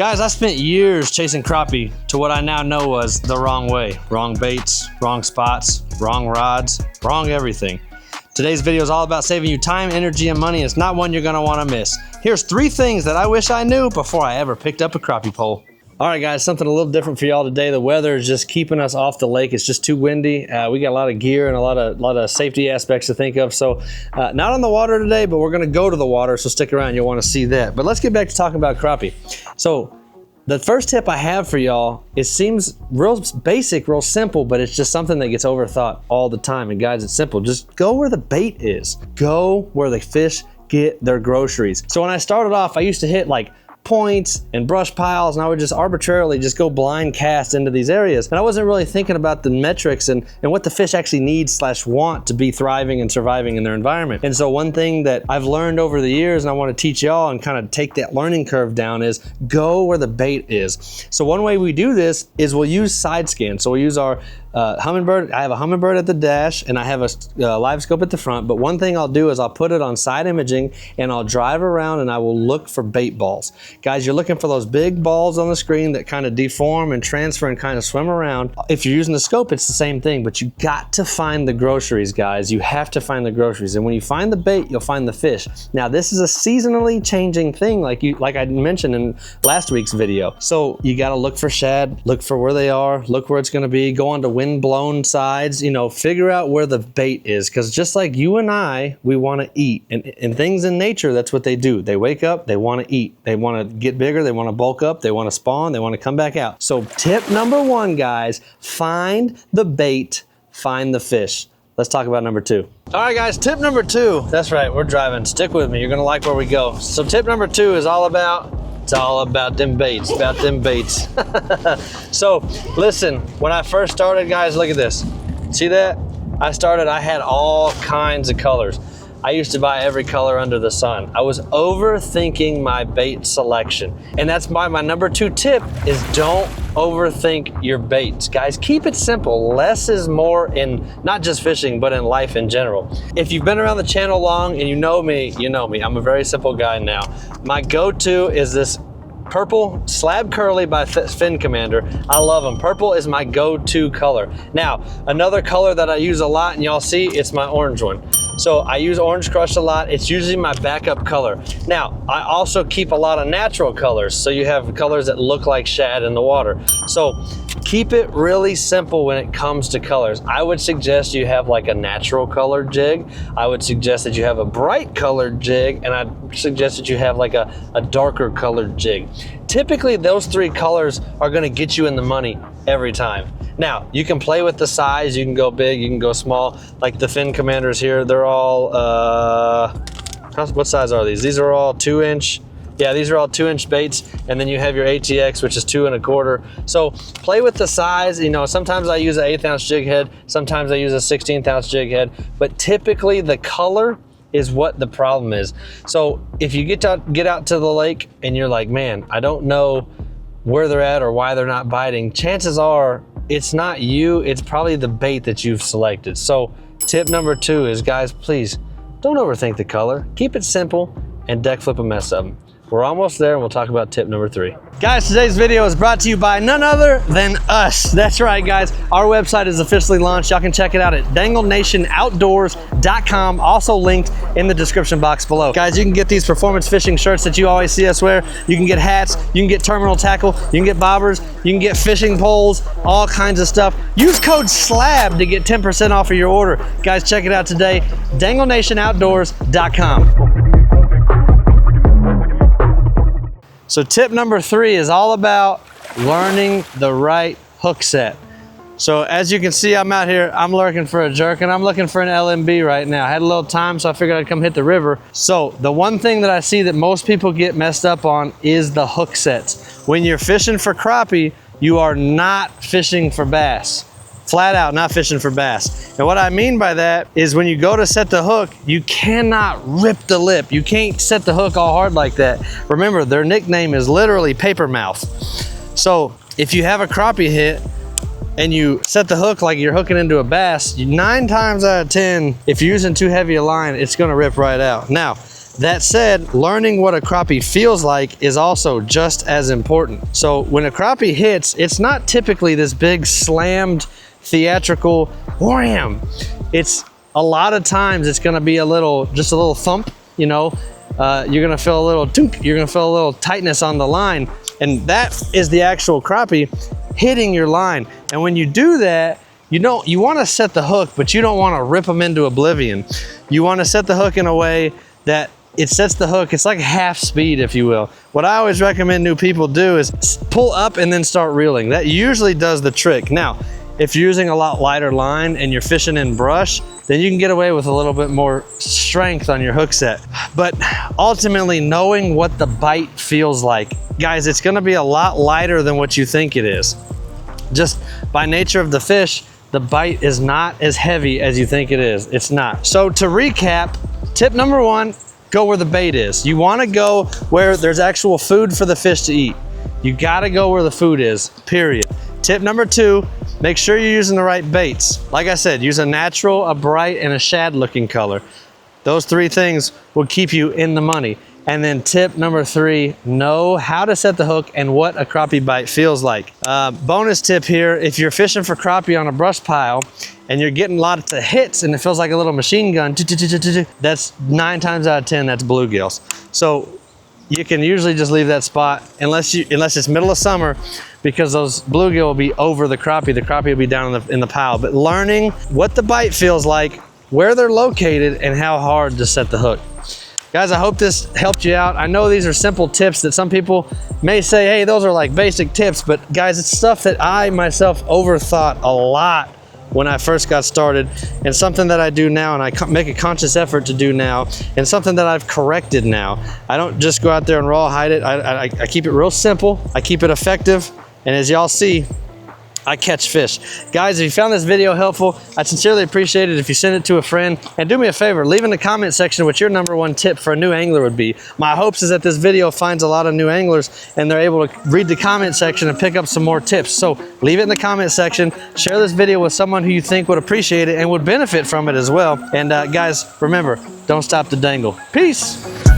Guys, I spent years chasing crappie to what I now know was the wrong way. Wrong baits, wrong spots, wrong rods, wrong everything. Today's video is all about saving you time, energy, and money. It's not one you're gonna wanna miss. Here's 3 things that I wish I knew before I ever picked up a crappie pole. All right, guys, something a little different for y'all today. The weather is just keeping us off the lake. It's just too windy. We got a lot of gear and a lot of safety aspects to think of. So not on the water today, but we're gonna go to the water, so stick around, you'll wanna see that. But let's get back to talking about crappie. So the first tip I have for y'all, it seems real basic, real simple, but it's just something that gets overthought all the time. And guys, it's simple. Just go where the bait is. Go where the fish get their groceries. So when I started off, I used to hit like points and brush piles, and I would just arbitrarily just go blind cast into these areas. And I wasn't really thinking about the metrics and what the fish actually need / want to be thriving and surviving in their environment. And so one thing that I've learned over the years, and I want to teach y'all and kind of take that learning curve down, is go where the bait is. So one way we do this is we'll use side scan. So we'll use our hummingbird. I have a hummingbird at the dash and I have a live scope at the front, but one thing I'll do is I'll put it on side imaging and I'll drive around and I will look for bait balls. Guys, you're looking for those big balls on the screen that kind of deform and transfer and kind of swim around. If you're using the scope, it's the same thing, but you got to find the groceries, guys. You have to find the groceries, and when you find the bait, you'll find the fish. Now, this is a seasonally changing thing, like I mentioned in last week's video. So you got to look for shad, look for where they are, look where it's going to be, go on to wind-blown sides, figure out where the bait is, because just like you and I, we want to eat, and things in nature, that's what they do. They wake up, they want to eat, they want to get bigger, they want to bulk up, they want to spawn, they want to come back out. So tip number 1, guys, find the bait, find the fish. Let's talk about number 2. All right, guys, tip number 2. That's right, we're driving. Stick with me, you're gonna like where we go. So tip number 2 is all about them baits, about them baits. So listen, when I first started, guys, look at this. See that? I had all kinds of colors. I used to buy every color under the sun. I was overthinking my bait selection. And that's my number 2 tip is don't overthink your baits. Guys, keep it simple. Less is more in not just fishing, but in life in general. If you've been around the channel long and you know me, you know me. I'm a very simple guy now. My go-to is this purple slab curly by Fin Commander. I love them. Purple is my go-to color. Now, another color that I use a lot, and y'all see, it's my orange one. So I use Orange Crush a lot. It's usually my backup color. Now, I also keep a lot of natural colors. So you have colors that look like shad in the water. So keep it really simple when it comes to colors. I would suggest you have like a natural colored jig. I would suggest that you have a bright colored jig, and I'd suggest that you have like a darker colored jig. Typically, those 3 colors are gonna get you in the money every time. Now, you can play with the size. You can go big, you can go small. Like the Fin Commanders here, they're all, what size are these? These are all 2-inch. Yeah, these are all 2-inch baits. And then you have your ATX, which is 2 1/4. So play with the size. Sometimes I use an 1/8 ounce jig head. Sometimes I use a 16th ounce jig head. But typically the color is what the problem is. So if you get out to the lake and you're like, man, I don't know where they're at or why they're not biting, chances are it's not you, it's probably the bait that you've selected. So tip number 2 is, guys, please don't overthink the color. Keep it simple and deck flip a mess of them. We're almost there, and we'll talk about tip number 3. Guys, today's video is brought to you by none other than us. That's right, guys. Our website is officially launched. Y'all can check it out at DangleNationOutdoors.com, also linked in the description box below. Guys, you can get these performance fishing shirts that you always see us wear. You can get hats, you can get terminal tackle, you can get bobbers, you can get fishing poles, all kinds of stuff. Use code SLAB to get 10% off of your order. Guys, check it out today, DangleNationOutdoors.com. So tip number 3 is all about learning the right hook set. So as you can see, I'm out here, I'm looking for a jerk, and I'm looking for an LMB right now. I had a little time, so I figured I'd come hit the river. So the one thing that I see that most people get messed up on is the hook sets. When you're fishing for crappie, you are not fishing for bass. Flat out not fishing for bass. And what I mean by that is when you go to set the hook, you cannot rip the lip. You can't set the hook all hard like that. Remember, their nickname is literally paper mouth. So if you have a crappie hit and you set the hook like you're hooking into a bass, 9 times out of 10, if you're using too heavy a line, it's gonna rip right out. Now, That said, learning what a crappie feels like is also just as important. So when a crappie hits, it's not typically this big slammed theatrical wham. It's a lot of times it's gonna be just a little thump, you know. You're gonna feel a little tink, you're gonna feel a little tightness on the line, and that is the actual crappie hitting your line. And when you do that, you wanna set the hook, but you don't wanna rip them into oblivion. You wanna set the hook in a way that it sets the hook, it's like half speed, if you will. What I always recommend new people do is pull up and then start reeling. That usually does the trick. Now, if you're using a lot lighter line and you're fishing in brush, then you can get away with a little bit more strength on your hook set. But ultimately, knowing what the bite feels like. Guys, it's gonna be a lot lighter than what you think it is. Just by nature of the fish, the bite is not as heavy as you think it is. It's not. So to recap, tip number one, go where the bait is. You wanna go where there's actual food for the fish to eat. You gotta go where the food is, period. Tip number two, make sure you're using the right baits. Like I said, use a natural, a bright, and a shad looking color. Those three things will keep you in the money. And then tip number three, know how to set the hook and what a crappie bite feels like. Bonus tip here, if you're fishing for crappie on a brush pile and you're getting lots of hits and it feels like a little machine gun, that's 9 times out of 10, that's bluegills. So you can usually just leave that spot unless it's middle of summer, because those bluegill will be over the crappie will be down in the pile. But learning what the bite feels like, where they're located, and how hard to set the hook. Guys, I hope this helped you out. I know these are simple tips that some people may say, hey, those are like basic tips, but guys, it's stuff that I myself overthought a lot when I first got started, and something that I do now and I make a conscious effort to do now, and something that I've corrected now. I don't just go out there and rawhide it. I keep it real simple, I keep it effective, and as y'all see, I catch fish. Guys, if you found this video helpful, I'd sincerely appreciate it if you send it to a friend. And do me a favor, leave in the comment section what your #1 tip for a new angler would be. My hopes is that this video finds a lot of new anglers and they're able to read the comment section and pick up some more tips. So leave it in the comment section, share this video with someone who you think would appreciate it and would benefit from it as well. And guys, remember, don't stop the dangle. Peace.